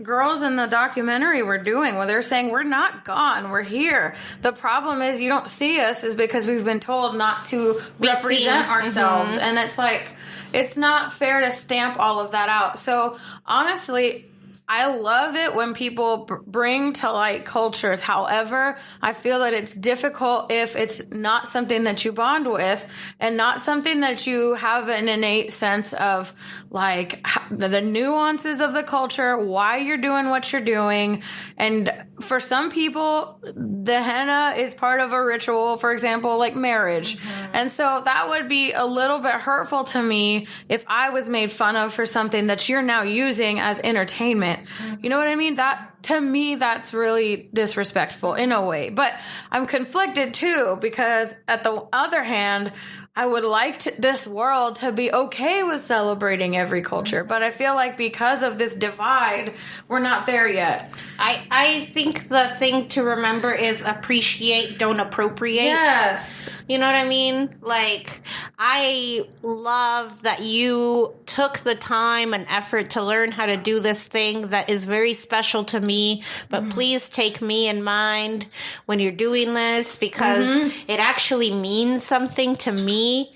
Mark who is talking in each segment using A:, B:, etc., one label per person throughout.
A: girls in the documentary were doing when they're saying, we're not gone, we're here. The problem is you don't see us is because we've been told not to represent ourselves. And it's like, it's not fair to stamp all of that out. So honestly, I love it when people bring to light cultures. However, I feel that it's difficult if it's not something that you bond with and not something that you have an innate sense of, like the nuances of the culture, why you're doing what you're doing. And for some people, the henna is part of a ritual, for example, like marriage. And so that would be a little bit hurtful to me if I was made fun of for something that you're now using as entertainment. You know what I mean? That, to me, that's really disrespectful in a way. But I'm conflicted too, because at the other hand, I would like this world to be okay with celebrating every culture. But I feel like because of this divide, we're not there yet.
B: I think the thing to remember is appreciate, don't appropriate.
A: Yes.
B: You know what I mean? Like, I love that you took the time and effort to learn how to do this thing that is very special to me. But please take me in mind when you're doing this, because it actually means something to me.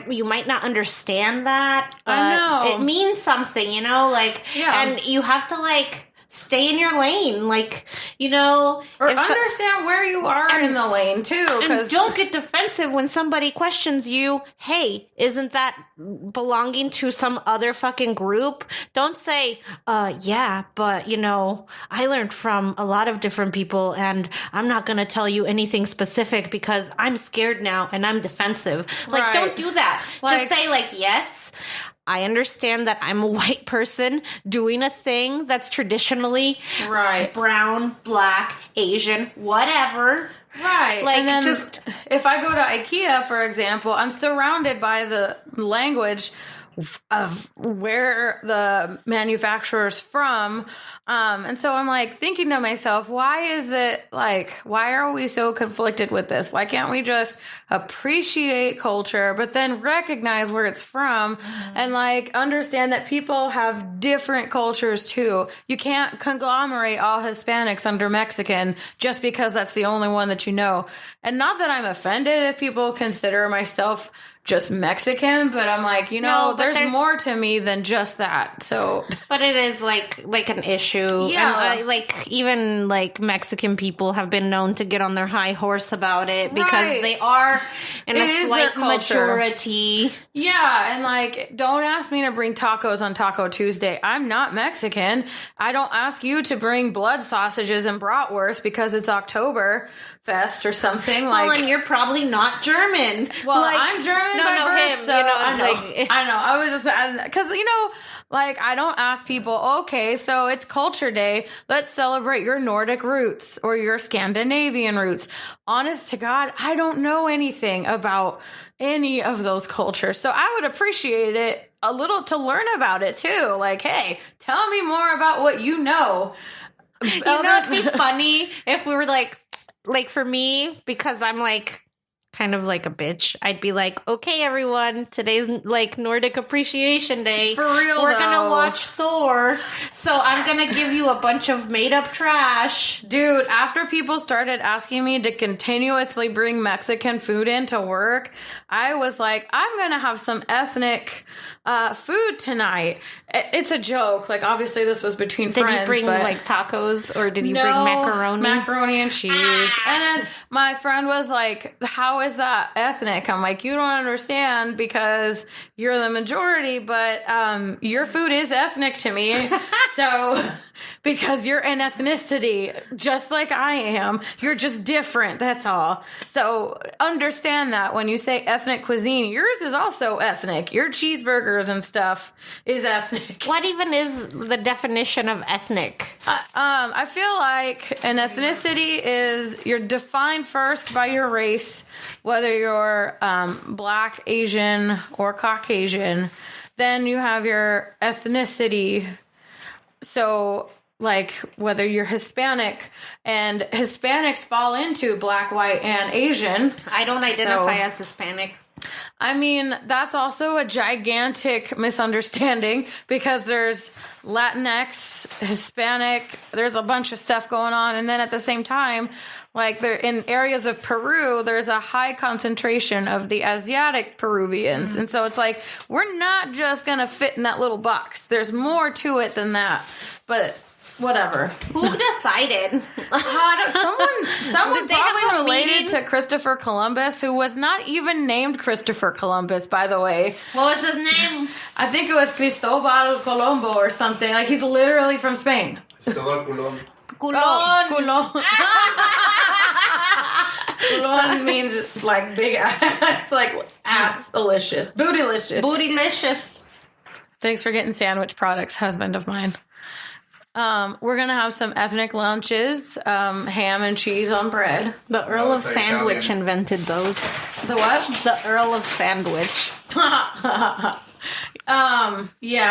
B: You might not understand that, but
A: I know.
B: it means something, you know? Like, and you have to, like, stay in your lane, like, you know,
A: or understand where you are in the lane too.
B: And don't get defensive when somebody questions you. Hey, isn't that belonging to some other fucking group? Don't say, yeah, but you know, I learned from a lot of different people and I'm not going to tell you anything specific because I'm scared now and I'm defensive. Like, don't do that. Like, just say like, yes, I understand that I'm a white person doing a thing that's traditionally brown, black, Asian, whatever.
A: Right.
B: Like,
A: and then
B: just
A: if I go to IKEA, for example, I'm surrounded by the language of where the manufacturer's from. And so I'm like thinking to myself, why is it like, why are we so conflicted with this? Why can't we just appreciate culture, but then recognize where it's from and like understand that people have different cultures too? You can't conglomerate all Hispanics under Mexican just because that's the only one that you know. And not that I'm offended if people consider myself just Mexican, but I'm like, you know, there's more to me than just that. So,
B: but it is like an issue.
A: Yeah.
B: And like even like Mexican people have been known to get on their high horse about it because they are in a slight majority.
A: Yeah. And like, don't ask me to bring tacos on Taco Tuesday. I'm not Mexican. I don't ask you to bring blood sausages and bratwurst because it's Oktoberfest or something. Like,
B: well, and you're probably not German.
A: Well,
B: like,
A: I'm German. Him, so
B: you know,
A: I know. I was just, because, you know, like, I don't ask people, okay, so it's culture day. Let's celebrate your Nordic roots or your Scandinavian roots. Honest to God, I don't know anything about any of those cultures. So I would appreciate it a little to learn about it too. Like, hey, tell me more about what you know.
B: You know, it'd be funny if we were like for me, because I'm like, kind of like a bitch, I'd be like, okay, everyone, today's like Nordic Appreciation Day.
A: For real,
B: we're gonna watch Thor, so I'm gonna give you a bunch of made-up trash.
A: Dude, after people started asking me to continuously bring Mexican food into work, I was like, I'm gonna have some ethnic food tonight. It's a joke. Like, obviously this was between friends.
B: Did you bring like tacos, or did you bring macaroni?
A: Macaroni and cheese. And then my friend was like, how is that ethnic? I'm like, you don't understand because you're the majority, but your food is ethnic to me. So, because you're an ethnicity, just like I am. You're just different, that's all. So understand that when you say ethnic cuisine, yours is also ethnic. Your cheeseburgers and stuff is ethnic.
B: What even is the definition of ethnic?
A: I feel like an ethnicity is, you're defined first by your race, whether you're Black, Asian, or Caucasian. Then you have your ethnicity. So, like, whether you're Hispanic, and Hispanics fall into Black, white, and Asian.
B: I don't identify as Hispanic.
A: I mean, that's also a gigantic misunderstanding because there's Latinx, Hispanic, there's a bunch of stuff going on. And then at the same time, like there in areas of Peru, there's a high concentration of the Asiatic Peruvians. And so it's like, we're not just going to fit in that little box. There's more to it than that. But whatever.
B: Who decided?
A: Someone probably related to Christopher Columbus, who was not even named Christopher Columbus, by the way.
B: What was his name?
A: I think it was Cristobal Colombo or something. Like, he's literally from Spain.
C: Cristobal Colón.
B: Culon.
A: Oh, Culon. Culon means, like, big ass. It's like ass-delicious. Bootylicious.
B: Bootylicious.
A: Thanks for getting sandwich products, husband of mine. We're going to have some ethnic lunches, ham and cheese on bread.
B: The Earl of
C: it's
B: Sandwich
C: Italian.
B: invented those.
A: The what?
B: The Earl of Sandwich.
A: Yeah,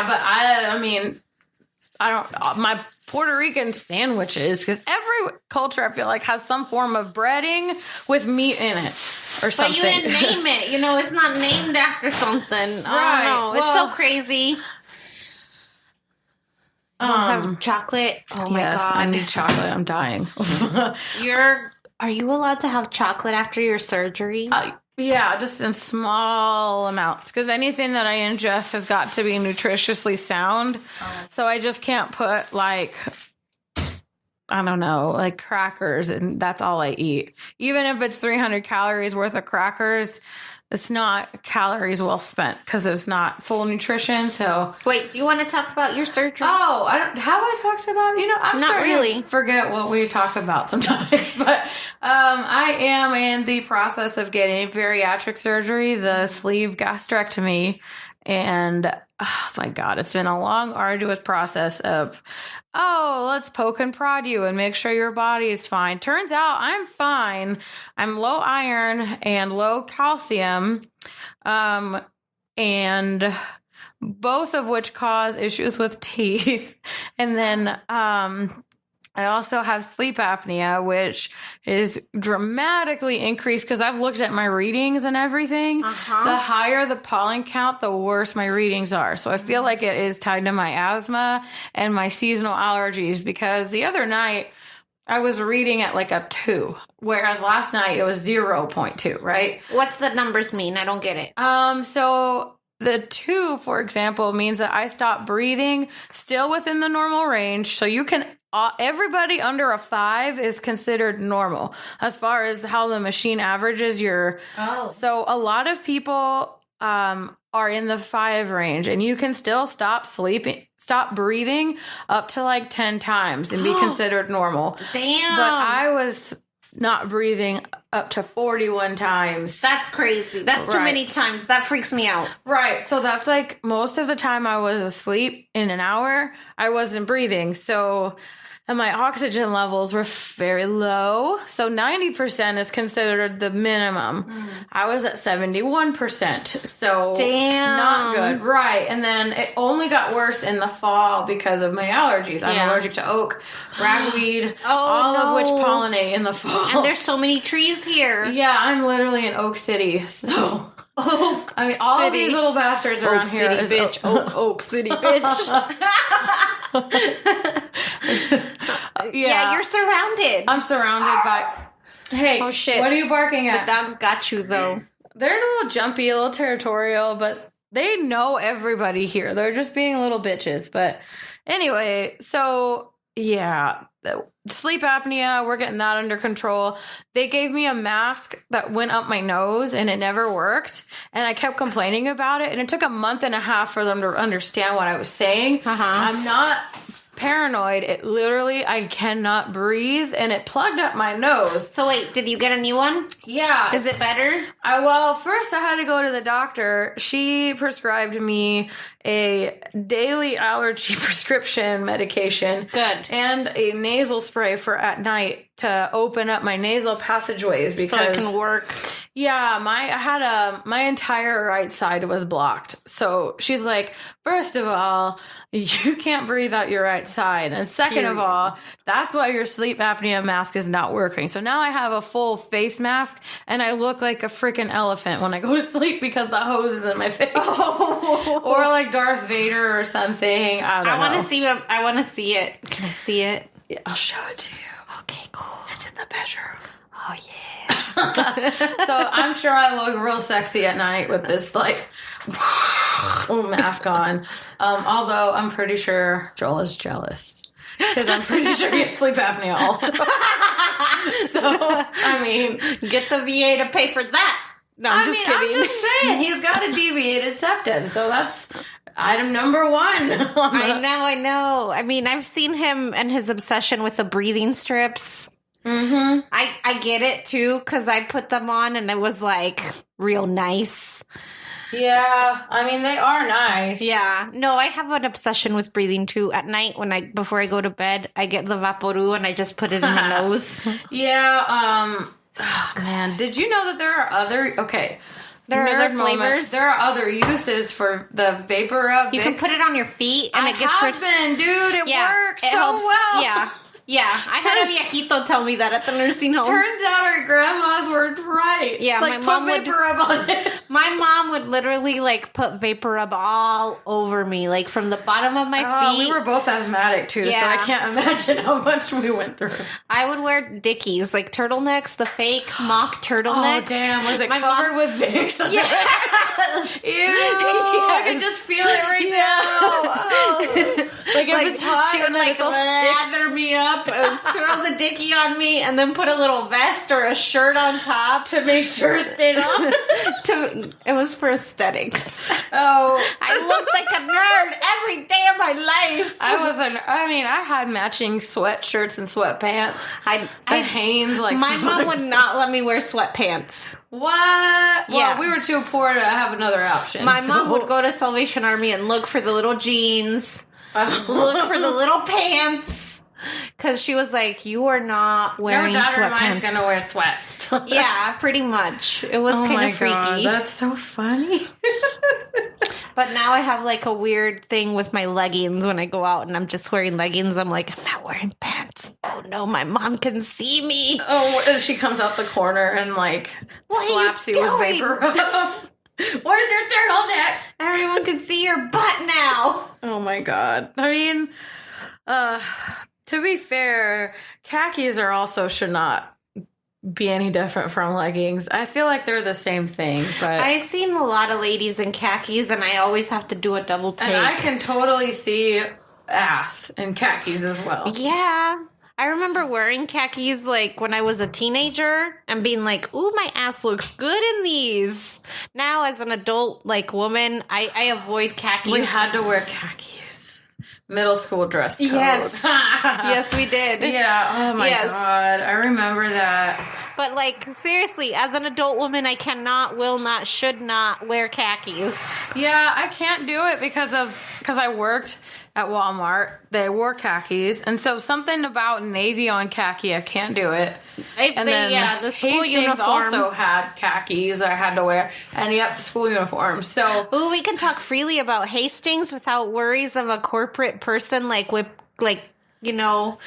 A: but I mean, I don't, my Puerto Rican sandwiches, because every culture I feel like has some form of breading with meat in it or something.
B: But you didn't name it. You know, it's not named after something.
A: Right.
B: I don't know. It's
A: Well,
B: so crazy. Have chocolate. Oh my
A: yes,
B: god.
A: I need chocolate. I'm dying.
B: Are you allowed to have chocolate after your surgery?
A: Yeah, just in small amounts, because anything that I ingest has got to be nutritiously sound. So I just can't put, like, I don't know, like crackers, and that's all I eat. Even if it's 300 calories worth of crackers, it's not calories well spent because it's not full nutrition. So
B: Wait, do you want to talk about your surgery?
A: oh, have I talked about, I'm
B: Not
A: starting
B: really.
A: to forget what we talk about sometimes, but I am in the process of getting bariatric surgery, the sleeve gastrectomy, and oh my God, it's been a long, arduous process of, let's poke and prod you and make sure your body is fine. Turns out I'm fine. I'm low iron and low calcium, and both of which cause issues with teeth. And then I also have sleep apnea, which is dramatically increased because I've looked at my readings and everything. The higher the pollen count, the worse my readings are. So I feel like it is tied to my asthma and my seasonal allergies, because the other night I was reading at like a 2, whereas last night it was 0.2, right?
B: What's the numbers mean? I don't get it.
A: So the 2, for example, means that I stop breathing still within the normal range. So you can, everybody under a 5 is considered normal as far as how the machine averages your.
B: Oh.
A: So a lot of people are in the 5 range, and you can still stop breathing up to like 10 times and be considered normal.
B: Damn.
A: But I was not breathing up to 41 times.
B: That's crazy. That's too
A: Right.
B: many times. That freaks me out.
A: Right. So that's like most of the time I was asleep in an hour, I wasn't breathing. So, and my oxygen levels were very low. So 90% is considered the minimum. I was at 71%. So
B: Damn.
A: not good. Right. And then it only got worse in the fall because of my allergies. I'm
B: Yeah.
A: allergic to oak, ragweed,
B: Oh,
A: all of which
B: no.
A: pollinate in the fall.
B: And there's so many trees here.
A: Yeah, I'm literally in Oak City. So
B: Oak
A: I mean, all
B: City.
A: these little bastards around
B: Oak
A: here.
B: City,
A: is
B: bitch. Oak City, bitch. Yeah, you're surrounded.
A: I'm surrounded by. Hey,
B: Oh, shit.
A: What are you barking
B: The
A: at?
B: dogs got you, though.
A: They're a little jumpy, a little territorial, but they know everybody here. They're just being little bitches. But anyway, so yeah, sleep apnea, we're getting that under control. They gave me a mask that went up my nose and it never worked. And I kept complaining about it. And it took a month and a half for them to understand what I was saying. I'm not paranoid. It literally, I cannot breathe, and it plugged up my nose.
B: So wait, did you get a new one?
A: Yeah.
B: Is it better?
A: Well, first I had to go to the doctor. She prescribed me a daily allergy prescription medication.
B: Good.
A: And a nasal spray for at night to open up my nasal passageways because
B: So it can work.
A: Yeah, my entire right side was blocked. So she's like, first of all, you can't breathe out your right side. And second of all, that's why your sleep apnea mask is not working. So now I have a full face mask and I look like a freaking elephant when I go to sleep because the hose is in my face. Oh. Or like Darth Vader or something. I
B: want to see it. I want to see it. Can I see it?
A: Yeah, I'll show it to you.
B: Okay, cool.
A: It's in the bedroom.
B: Oh, yeah.
A: So I'm sure I look real sexy at night with this like mask on. Although I'm pretty sure Joel is jealous because I'm pretty sure he has sleep apnea also. So I mean,
B: get the VA to pay for that. No, I'm just kidding.
A: I'm just saying he's got a deviated septum, so that's item number 1.
B: I know. I mean, I've seen him and his obsession with the breathing strips.
A: Mm-hmm.
B: I get it too because I put them on and it was like real nice.
A: Yeah, I mean they are nice.
B: Yeah, no, I have an obsession with breathing too. At night before I go to bed, I get the Vaporu and I just put it in my nose.
A: Yeah. Oh, man, did you know that there are other
B: There are other flavors.
A: There are other uses for the vapor rub.
B: You can put it on your feet and it gets rid.
A: Dude, it works
B: it
A: so
B: helps.
A: well.
B: Yeah, I had a viejito tell me that at the nursing home.
A: Turns out our grandmas were right.
B: Yeah,
A: like,
B: my mom
A: put vapor rub on it.
B: My mom would literally like put vapor rub all over me, like from the bottom of my feet.
A: We were both asthmatic too, so I can't imagine how much we went through.
B: I would wear Dickies, like turtlenecks, the fake mock turtlenecks.
A: Oh damn, was it covered with Vicks?
B: Yes.
A: Ew, I can just feel it right now. Oh. Like if it's hot,
B: she would like lather me up and throws a Dickie on me, and then put a little vest or a shirt on top
A: to make sure it stayed on.
B: It was for aesthetics.
A: Oh,
B: I looked like a nerd every day of my life.
A: I had matching sweatshirts and sweatpants. Hanes, like
B: my mom would not let me wear sweatpants.
A: What? Well, we were too poor to have another option.
B: My mom would go to Salvation Army and look for the little jeans, look for the little pants. Because she was like, you are not wearing sweatpants.
A: No daughter of mine's going to wear sweats.
B: Yeah, pretty much. It was kind of freaky.
A: God, that's so funny.
B: But now I have like a weird thing with my leggings when I go out and I'm just wearing leggings. I'm like, I'm not wearing pants. Oh no, my mom can see me.
A: Oh, and she comes out the corner and like slaps you with vapor rub. Where's your turtleneck?
B: Everyone can see your butt now.
A: Oh my God. I mean, to be fair, khakis should not be any different from leggings. I feel like they're the same thing, but
B: I've seen a lot of ladies in khakis and I always have to do a double take.
A: And I can totally see ass in khakis as well.
B: Yeah. I remember wearing khakis like when I was a teenager and being like, ooh, my ass looks good in these. Now as an adult like woman, I avoid khakis.
A: We had to wear khakis. Middle school dress code.
B: Yes. Yes, we did.
A: Yeah. Oh my God. I remember that.
B: But like, seriously, as an adult woman, I cannot, will not, should not wear khakis.
A: Yeah, I can't do it because I worked at Walmart. They wore khakis. And so something about navy on khaki, I can't do it.
B: The school uniform
A: also had khakis I had to wear. And school uniforms. So,
B: ooh, we can talk freely about Hastings without worries of a corporate person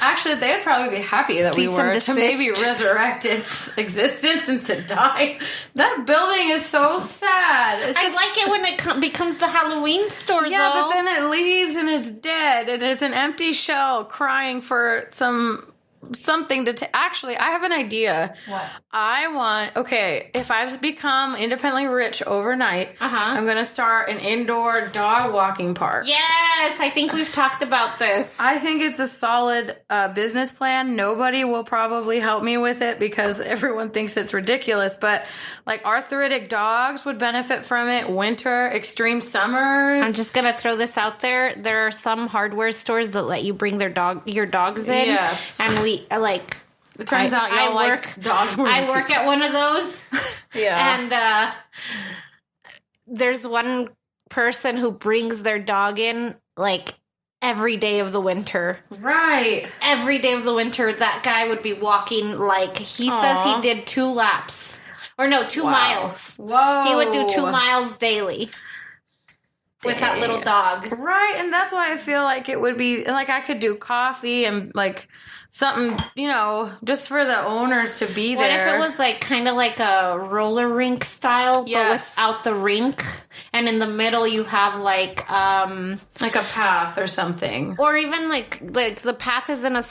A: actually, they'd probably be happy that we were to maybe resurrect its existence and to die. That building is so sad.
B: I like it when it becomes the Halloween store,
A: yeah,
B: though.
A: But then it leaves and it's dead, and it's an empty shell crying for something to actually, I have an idea.
B: What?
A: If I've become independently rich overnight, I'm going to start an indoor dog walking park.
B: Yes, I think we've talked about this.
A: I think it's a solid business plan. Nobody will probably help me with it because everyone thinks it's ridiculous, but like arthritic dogs would benefit from it. Winter, extreme summers.
B: I'm just going to throw this out there. There are some hardware stores that let you bring your dogs in.
A: Yes.
B: And
A: it turns out y'all like dogs.
B: I work at one of those.
A: Yeah.
B: And there's one person who brings their dog in like every day of the winter.
A: Right.
B: Every day of the winter, that guy would be walking like he says he did 2 laps. Or no, 2 miles.
A: Whoa.
B: He would do 2 miles daily. With that little dog.
A: Right, and that's why I feel like it would be, like, I could do coffee and, like, something, you know, just for the owners to be there.
B: What if it was, like, kind of like a roller rink style, but without the rink? And in the middle you have, like a
A: path or something.
B: Or even, like the path is in a